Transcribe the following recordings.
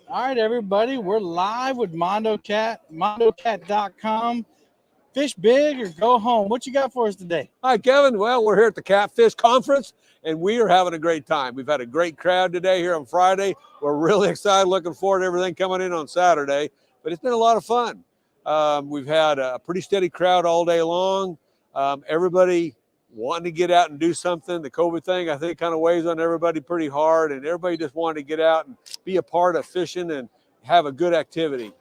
All right, everybody, we're live with Mondo Cat, mondocat.com. Fish big or go home. What you got for us today? Hi, Kevin. Well, we're here at the Catfish Conference, and we are having a great time. We've had a great crowd today here on Friday. We're really excited, looking forward to everything coming in on Saturday, but it's been a lot of fun. We've had a pretty steady crowd all day long. Everybody wanting to get out and do something. The COVID thing, I think, kind of weighs on everybody pretty hard, and everybody just wanted to get out and be a part of fishing and have a good activity.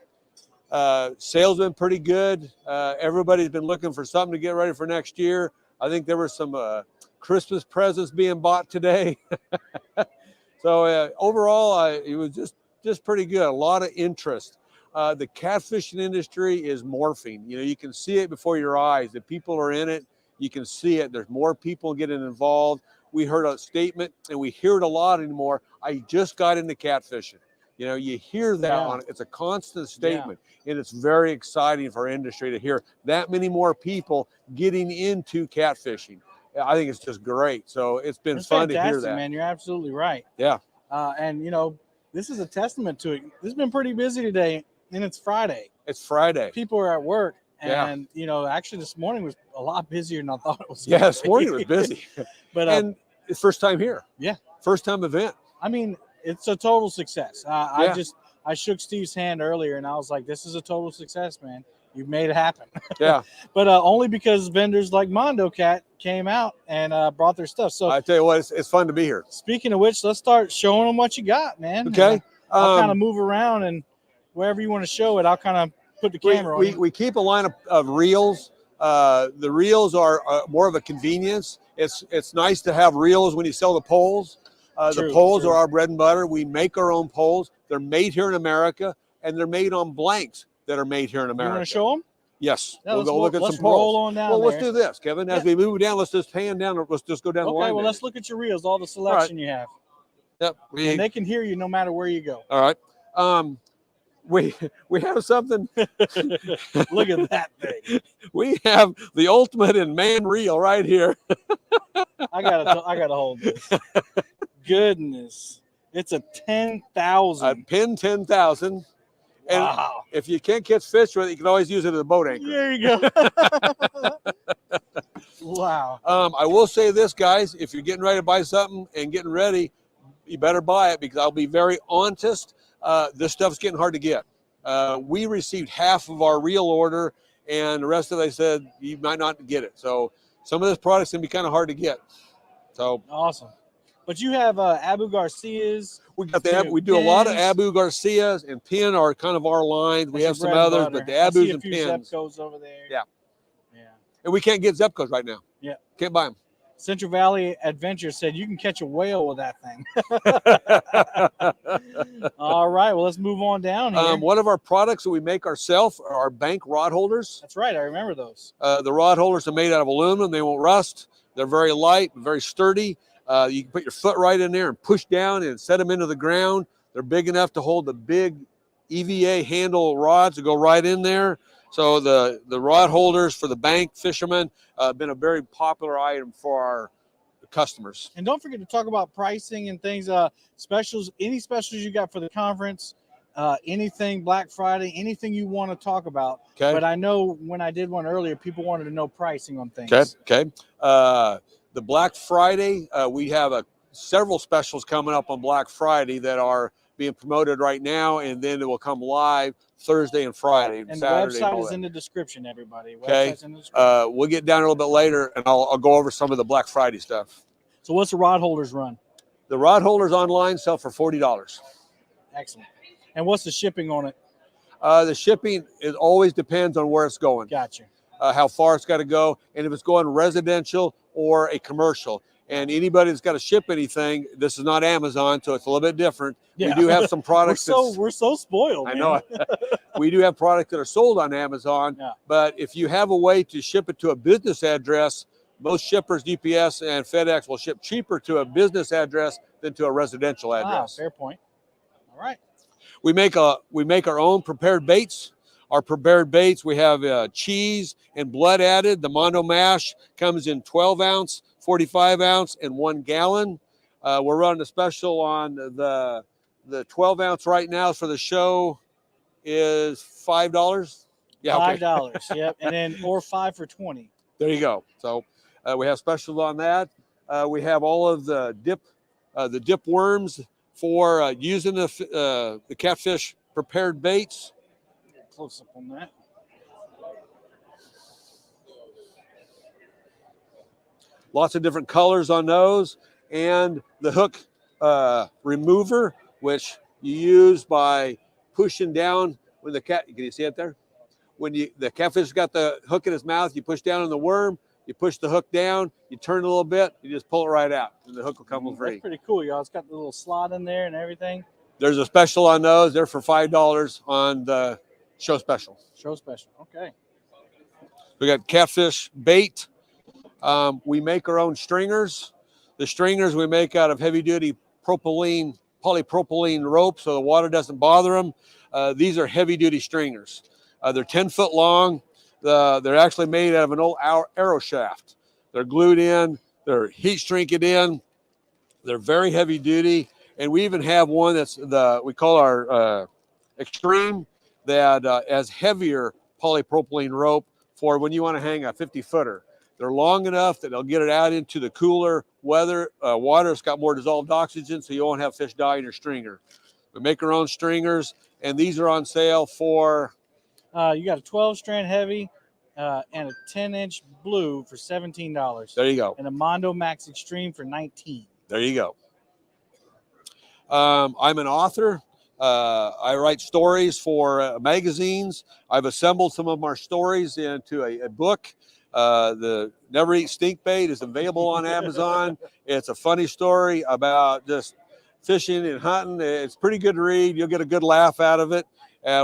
Sales been pretty good. Everybody's been looking for something to get ready for next year. I think there were some Christmas presents being bought today. So overall, it was just pretty good. A lot of interest. The catfishing industry is morphing. You know, you can see it before your eyes. The people are in it. You can see it. There's more people getting involved. We heard a statement, and we hear it a lot anymore. I just got into catfishing. You know, you hear that on it. It's a constant statement, and it's very exciting for our industry to hear that many more people getting into catfishing. I think it's just great. So it's been fun to hear that. Man, you're absolutely right. Yeah. And, you know, this is a testament to it. This has been pretty busy today, and it's Friday. It's Friday. People are at work. And, you know, actually this morning was a lot busier than I thought it was. Yeah, this morning was busy. But and it's first time here. Yeah. First time event. I mean, it's a total success. I shook Steve's hand earlier, and I was like, this is a total success, man. You've made it happen. Yeah. But only because vendors like Mondo Cat came out and brought their stuff. So I tell you what, it's fun to be here. Speaking of which, let's start showing them what you got, man. Okay. I'll kind of move around, and wherever you want to show it, I'll kind of put the camera on. We keep a line of reels. The reels are more of a convenience. It's nice to have reels when you sell the poles. The poles are our bread and butter. We make our own poles. They're made here in America, and they're made on blanks that are made here in America. You want to show them? Yes. Yeah, we'll go look at some poles. Roll on down let's do this, Kevin. As we move down, let's just pan down. Let's just go down the line. Okay, well, let's look at your reels, all the selection you have. Yep. And they can hear you no matter where you go. All right. We have something. Look at that thing. We have the ultimate in man reel right here. I gotta hold this. Goodness, it's a 10,000. A pin 10,000. And wow. If you can't catch fish with it, you can always use it as a boat anchor. There you go. Wow. I will say this, guys: if you're getting ready to buy something and getting ready, you better buy it, because I'll be very honest. This stuff's getting hard to get. We received half of our reel order, and the rest of it, they said you might not get it. So some of this product's gonna be kind of hard to get. So awesome. But you have Abu Garcias. We got the we do pins. A lot of Abu Garcias, and pin are kind of our line. We have some others, but the Abus and pins. Zepcos over there. Yeah. Yeah. And we can't get Zepcos right now. Yeah. Can't buy them. Central Valley Adventure said you can catch a whale with that thing. All right, well, let's move on down here. One of our products that we make ourselves are our bank rod holders. That's right, I remember those. The rod holders are made out of aluminum. They won't rust. They're very light, very sturdy. You can put your foot right in there and push down and set them into the ground. They're big enough to hold the big EVA handle rods to go right in there. So the rod holders for the bank fishermen have been a very popular item for our customers. And don't forget to talk about pricing and things, specials, any specials you got for the conference, anything Black Friday, anything you want to talk about. Okay. But I know when I did one earlier, people wanted to know pricing on things. Okay. The Black Friday, we have several specials coming up on Black Friday that are being promoted right now, and then it will come live Thursday and Friday. And Saturday, the website is in the description, everybody. Okay. We'll get down a little bit later, and I'll go over some of the Black Friday stuff. So what's the rod holders run? The rod holders online sell for $40. Excellent. And what's the shipping on it? The shipping, it always depends on where it's going. Gotcha. How far it's got to go, and if it's going residential or a commercial. And anybody that's got to ship anything, this is not Amazon, so it's a little bit different. Yeah. We do have some products. We're so spoiled. I know. We do have products that are sold on Amazon, but if you have a way to ship it to a business address, most shippers, UPS and FedEx, will ship cheaper to a business address than to a residential address. Fair point. All right. We make our own prepared baits. Our prepared baits, we have cheese and blood added. The Mondo Mash comes in 12 ounce, 45 ounce, and 1 gallon. We're running a special on the The 12 ounce right now for the show is $5. Yeah, okay. $5. Yep, and then or 5 for 20. There you go. So we have specials on that. We have all of the dip worms for using the Catfish prepared baits. Close up on that. Lots of different colors on those, and the hook remover, which you use by pushing down when the cat. Can you see it there? When the catfish got the hook in his mouth, you push down on the worm, you push the hook down, you turn it a little bit, you just pull it right out, and the hook will come free. That's pretty cool, y'all. It's got the little slot in there and everything. There's a special on those. They're for $5 on the show special. Show special. Okay. We got Catfish bait. We make our own stringers. The stringers we make out of heavy-duty polypropylene rope, so the water doesn't bother them. These are heavy-duty stringers. They're 10 foot long. They're actually made out of an old arrow shaft. They're glued in. They're heat shrinked in. They're very heavy-duty, and we even have one that's we call our Extreme that has heavier polypropylene rope for when you want to hang a 50-footer. They're long enough that they'll get it out into the cooler water. It's got more dissolved oxygen, so you won't have fish die in your stringer. We make our own stringers, and these are on sale for... you got a 12-strand heavy and a 10-inch blue for $17. There you go. And a Mondo Max Extreme for $19. There you go. I'm an author. I write stories for magazines. I've assembled some of my stories into a book. The Never Eat Stink Bait is available on Amazon. It's a funny story about just fishing and hunting. It's pretty good to read. You'll get a good laugh out of it.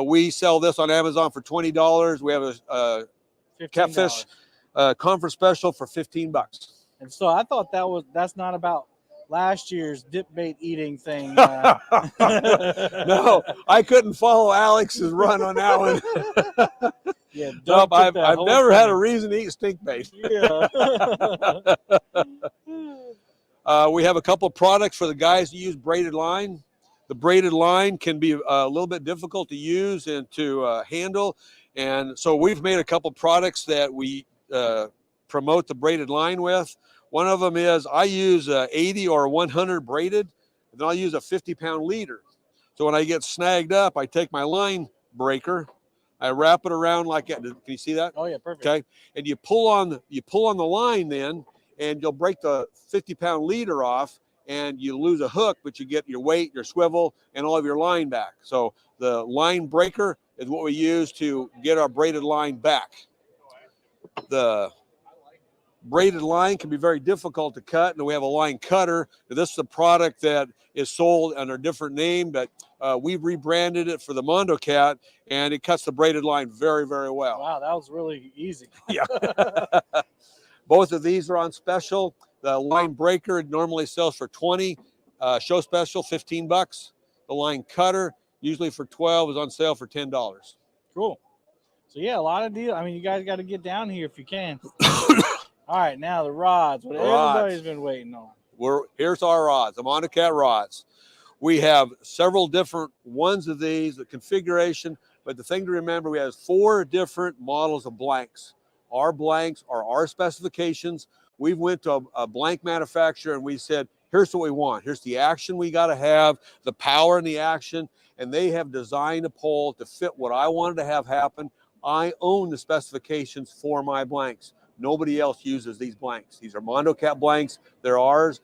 We sell this on Amazon for $20. We have a Catfish conference special for $15. And so I thought that's not about last year's dip bait eating thing. No, I couldn't follow Alex's run on that one. Yeah, nope, I've never had a reason to eat stink bait. Yeah. We have a couple of products for the guys who use braided line. The braided line can be a little bit difficult to use and to handle. And so we've made a couple products that we promote the braided line with. One of them is I use 80 or 100 braided, and then I'll use a 50-pound leader. So when I get snagged up, I take my line breaker, I wrap it around like that. Can you see that? Oh yeah, perfect. Okay, and you pull on the line then, and you'll break the 50-pound leader off, and you lose a hook, but you get your weight, your swivel, and all of your line back. So the line breaker is what we use to get our braided line back. The braided line can be very difficult to cut, and we have a line cutter. This is a product that is sold under a different name, but we've rebranded it for the Mondo Cat, and it cuts the braided line very, very well. Wow, that was really easy. Yeah. Both of these are on special. The line breaker normally sells for $20. Show special, $15. The line cutter, usually for $12, is on sale for $10. Cool. So yeah, a lot of deals. I mean, you guys got to get down here if you can. All right, now the rods. What everybody's been waiting on. Here's our rods, the Mondo Cat rods. We have several different ones of these, the configuration, but the thing to remember, we have 4 different models of blanks. Our blanks are our specifications. We went to a blank manufacturer and we said, here's what we want. Here's the action we got to have, the power and the action, and they have designed a pole to fit what I wanted to have happen. I own the specifications for my blanks. Nobody else uses these blanks. These are Mondo Cat blanks. They're ours.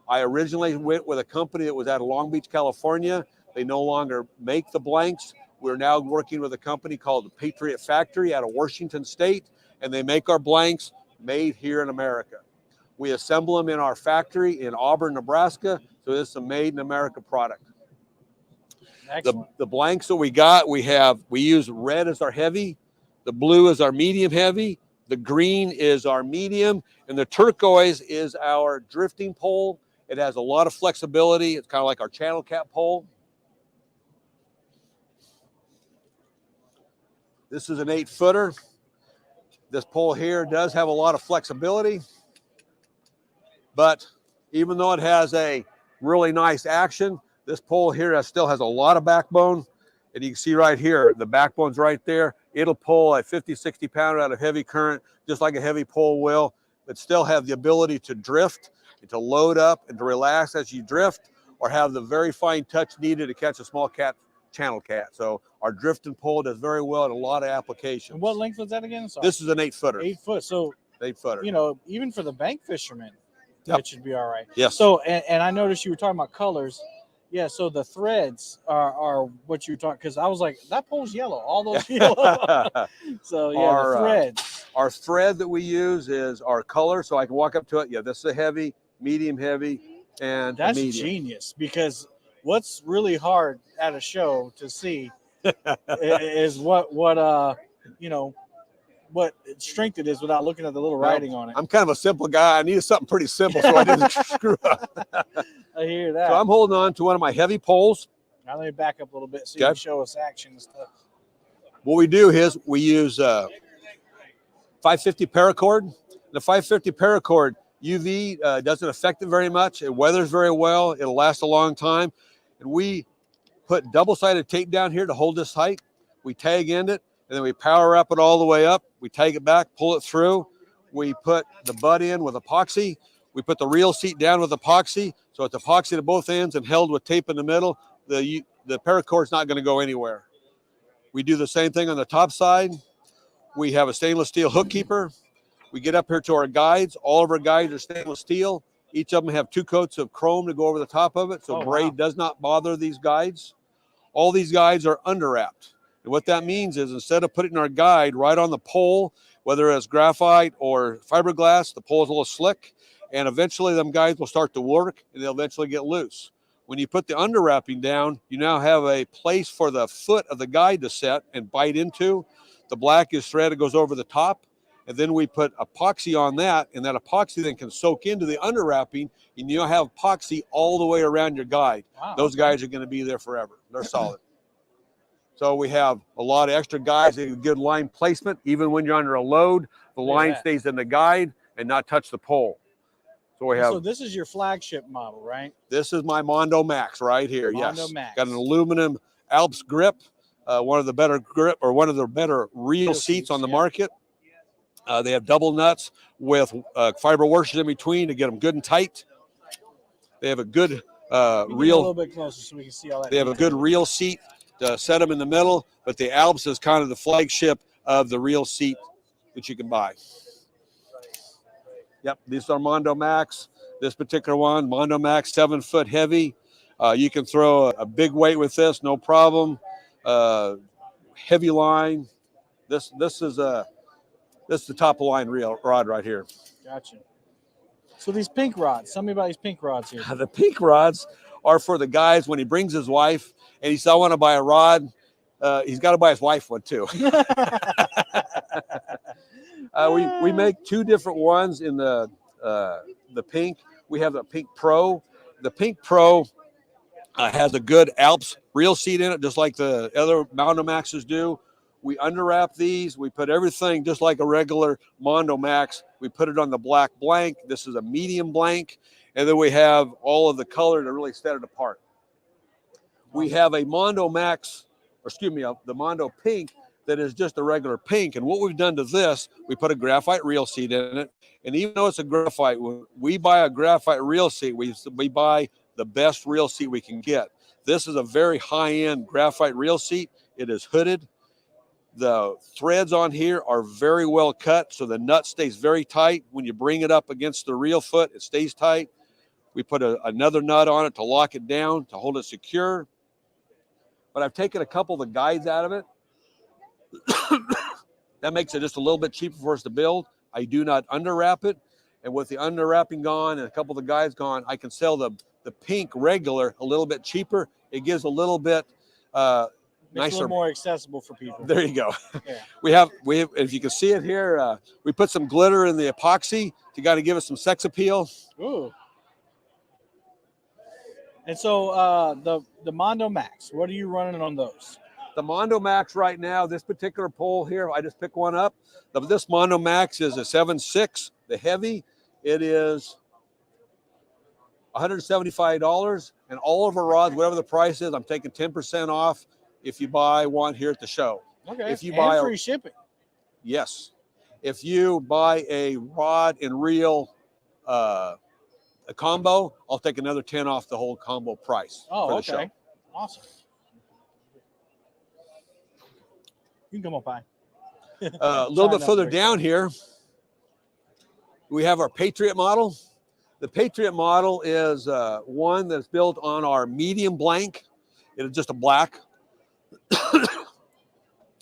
I originally went with a company that was out of Long Beach, California. They no longer make the blanks. We're now working with a company called the Patriot Factory out of Washington State, and they make our blanks made here in America. We assemble them in our factory in Auburn, Nebraska, so this is a made in America product. The blanks that we got, we use red as our heavy, the blue is our medium heavy, the green is our medium, and the turquoise is our drifting pole. It has a lot of flexibility. It's kind of like our channel cap pole. This is an 8-footer. This pole here does have a lot of flexibility, but even though it has a really nice action, This pole here still has a lot of backbone. And you can see right here, the backbone's right there. It'll pull a 50, 60 pounder out of heavy current, just like a heavy pole will, but still have the ability to drift and to load up and to relax as you drift, or have the very fine touch needed to catch a small channel cat. So our drifting pole does very well in a lot of applications. And what length was that again? Sorry. This is an 8-footer. 8 foot. So 8-footer. You know, even for the bank fishermen, it should be all right. Yes. So, and I noticed you were talking about colors. Yeah, so the threads are what you were talking, because I was like, that pole's yellow, all those yellow. So, yeah, the threads. Our thread that we use is our color, so I can walk up to it. Yeah, this is a heavy, medium heavy, and that's medium. Genius, because what's really hard at a show to see is what you know, what strength it is without looking at the little writing on it. I'm kind of a simple guy. I needed something pretty simple so I didn't screw up. I hear that. So I'm holding on to one of my heavy poles. Now let me back up a little bit so you can show us action and stuff. What we do is we use 550 paracord. The 550 paracord UV doesn't affect it very much. It weathers very well. It'll last a long time. And we put double-sided tape down here to hold this tight. We tag in it, and then we power up it all the way up. We tag it back, pull it through. We put the butt in with epoxy. We put the reel seat down with epoxy. So it's epoxy to both ends and held with tape in the middle. The paracord's not going to go anywhere. We do the same thing on the top side. We have a stainless steel hook keeper. We get up here to our guides. All of our guides are stainless steel. Each of them have 2 coats of chrome to go over the top of it, so braid does not bother these guides. All these guides are underwrapped. And what that means is, instead of putting our guide right on the pole, whether it's graphite or fiberglass, the pole is a little slick, and eventually them guides will start to work and they'll eventually get loose. When you put the underwrapping down, you now have a place for the foot of the guide to set and bite into. The black is thread that goes over the top, and then we put epoxy on that, and that epoxy then can soak into the underwrapping, and you'll have epoxy all the way around your guide. Wow, those guides are going to be there forever. They're solid. So we have a lot of extra guides that have good line placement. Even when you're under a load, the line stays in the guide and not touch the pole. So we have. So this is your flagship model, right? This is my Mondo Max right here. Mondo Max. Got an aluminum Alps grip, one of the better grip, or one of the better reel seats on the market. They have double nuts with fiber washers in between to get them good and tight. They have a good reel. A little bit closer so we can see all that. They have a good reel seat to set them in the middle, but the Alps is kind of the flagship of the reel seat that you can buy. Yep, these are Mondo Max. This particular one, Mondo Max, 7 foot heavy. You can throw a big weight with this, no problem. Heavy line. This is the top of line reel rod right here. Gotcha. So these pink rods, tell me about these pink rods here. The pink rods are for the guys when he brings his wife and he says, I want to buy a rod. He's got to buy his wife one too. We make 2 different ones in the pink. We have the Pink Pro. The Pink Pro has a good Alps reel seat in it, just like the other Mondo Maxes do. We underwrap these. We put everything just like a regular Mondo Max. We put it on the black blank. This is a medium blank. And then we have all of the color to really set it apart. We have a Mondo Max, or excuse me, the Mondo Pink that is just a regular pink. And what we've done to this, we put a graphite reel seat in it. And even though it's a graphite, when we buy a graphite reel seat, we buy the best reel seat we can get. This is a very high-end graphite reel seat. It is hooded. The threads on here are very well cut, so the nut stays very tight. When you bring it up against the reel foot, it stays tight. We put another nut on it to lock it down, to hold it secure. But I've taken a couple of the guides out of it. That makes it just a little bit cheaper for us to build. I do not underwrap it. And with the underwrapping gone and a couple of the guides gone, I can sell the pink regular a little bit cheaper. It gives a little bit nicer. A little more accessible for people. There you go. Yeah. We have, if you can see it here, we put some glitter in the epoxy to kind of give us some sex appeal. Ooh. And so the Mondo Max, what are you running on those? The Mondo Max right now, this particular pole here, I just picked one up. This Mondo Max is a 7.6, the heavy. It is $175, and all of our rods, whatever the price is, I'm taking 10% off if you buy one here at the show. Okay. If you buy free shipping. Yes. If you buy a rod and reel a combo, I'll take another 10 off the whole combo price for the show. Awesome. You can come up by. A little bit further down here, we have our Patriot model. The Patriot model is one that's built on our medium blank. It is just a black.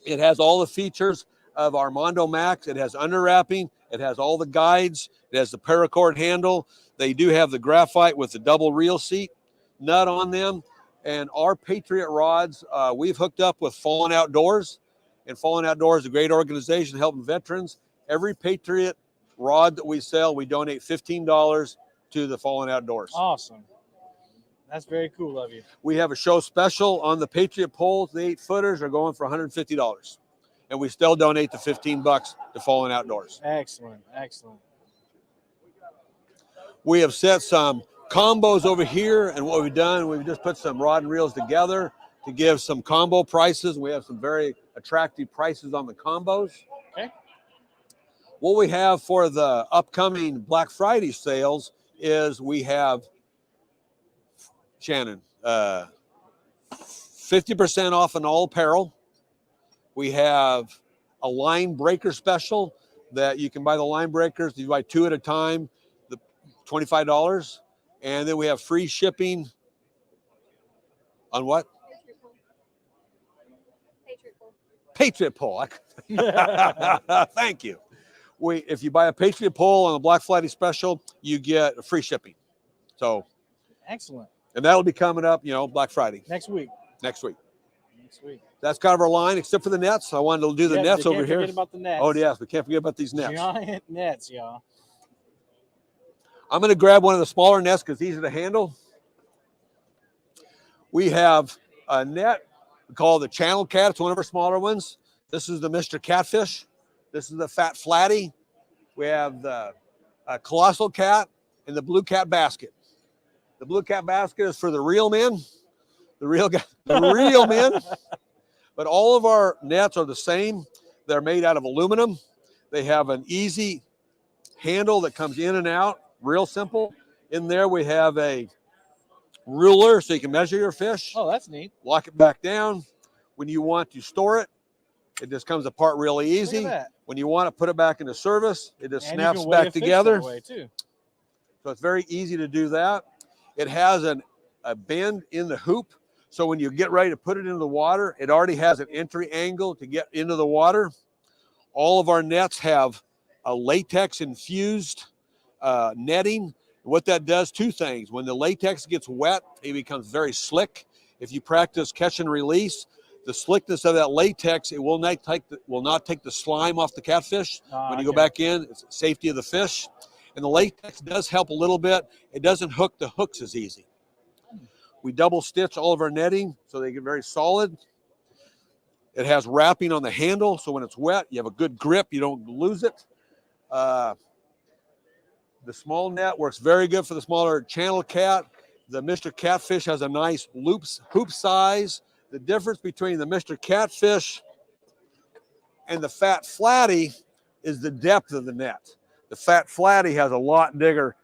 It has all the features of our Mondo Max. It has underwrapping. It has all the guides. It has the paracord handle. They do have the graphite with the double reel seat nut on them. And our Patriot rods, we've hooked up with Fallen Outdoors. And Fallen Outdoors is a great organization helping veterans. Every Patriot rod that we sell, we donate $15 to the Fallen Outdoors. Awesome. That's very cool of you. We have a show special on the Patriot poles. The 8-footers are going for $150. And we still donate the $15 to Fallen Outdoors. Excellent. Excellent. We have set some combos over here, and what we've done, we've just put some rod and reels together to give some combo prices. We have some very attractive prices on the combos. Okay. What we have for the upcoming Black Friday sales is we have, Shannon, 50% off on all apparel. We have a line breaker special that you can buy the line breakers. You buy 2 at a time, the $25. And then we have free shipping on what? Patriot pole. Thank you. If you buy a Patriot pole on the Black Friday special, you get free shipping. So excellent. And that'll be coming up, Black Friday. Next week. Next week. Next week. That's kind of our line, except for the nets. I wanted to do the nets over here. Forget about the nets. Oh, yes. We can't forget about these nets. Giant nets, y'all. I'm going to grab one of the smaller nets because it's easy to handle. We have a net called the Channel Cat. It's one of our smaller ones. This is the Mr. Catfish. This is the Fat Flatty. We have the Colossal Cat and the Blue Cat Basket. The Blue Cat Basket is for the real men, the real men. But all of our nets are the same. They're made out of aluminum. They have an easy handle that comes in and out, real simple. In there we have a ruler so you can measure your fish. Oh, that's neat. Lock it back down. When you want to store it, it just comes apart really easy. Look at that. When you want to put it back into service, it just And snaps you can weigh back a fish together. that way too. So it's very easy to do that. It has a bend in the hoop. So when you get ready to put it into the water, it already has an entry angle to get into the water. All of our nets have a latex infused netting. What that does, 2 things. When the latex gets wet, it becomes very slick. If you practice catch and release, the slickness of that latex, it will not take the slime off the catfish. When you go back in, it's safety of the fish. And the latex does help a little bit. It doesn't hook the hooks as easy. We double stitch all of our netting so they get very solid. It has wrapping on the handle, so when it's wet, you have a good grip. You don't lose it. The small net works very good for the smaller Channel Cat. The Mr. Catfish has a nice hoop size. The difference between the Mr. Catfish and the Fat Flatty is the depth of the net. The Fat Flatty has a lot bigger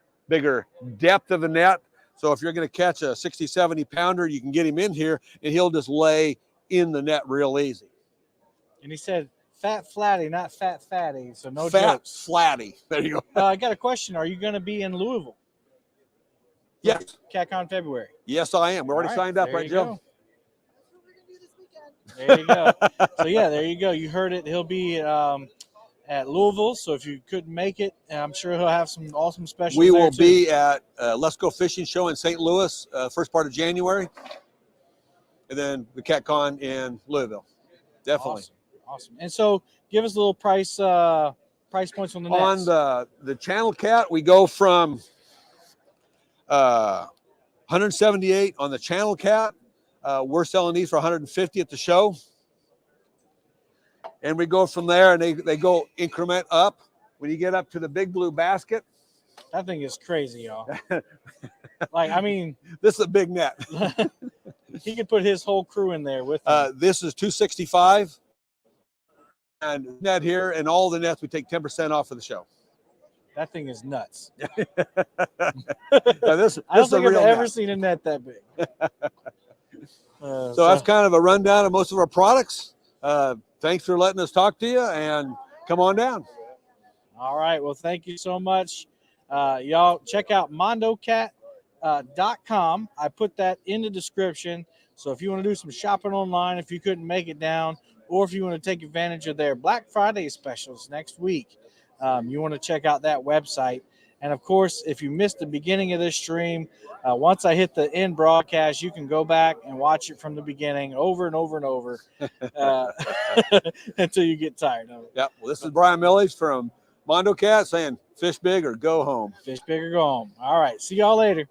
depth of the net. So if you're going to catch a 60, 70 pounder, you can get him in here and he'll just lay in the net real easy. And he said, Fat Flatty, not Fat Fatty. So no Fat jokes. Flatty. There you go. I got a question. Are you going to be in Louisville? Yes. CatCon February. Yes, I am. We're already signed up, right, Joe? There you go. So, yeah, there you go. You heard it. He'll be at Louisville. So if you couldn't make it, I'm sure he'll have some awesome specials. We will be at Let's Go Fishing Show in St. Louis, first part of January. And then the CatCon in Louisville. Definitely. Awesome. And so give us a little price points on the nets. On the Channel Cat, we go from 178 on the Channel Cat. We're selling these for 150 at the show. And we go from there, and they go increment up. When you get up to the Big Blue Basket. That thing is crazy, y'all. Like, I mean, This is a big net. he could put his whole crew in there with him. This is $265. And net here, and all the nets we take 10% off for the show. That thing is nuts. This I don't is a think I've real ever net. seen a net that big. So that's kind of a rundown of most of our products. Thanks for letting us talk to you, and come on down. All right. Well, thank you so much. Y'all check out mondocat.com. I put that in the description. So if you want to do some shopping online, if you couldn't make it down, or if you want to take advantage of their Black Friday specials next week, you want to check out that website. And of course, if you missed the beginning of this stream, once I hit the end broadcast, you can go back and watch it from the beginning over and over and over until you get tired of it. Yep. Well, this is Brian Milledge from Mondo Cat saying, fish big or go home. Fish big or go home. All right. See y'all later.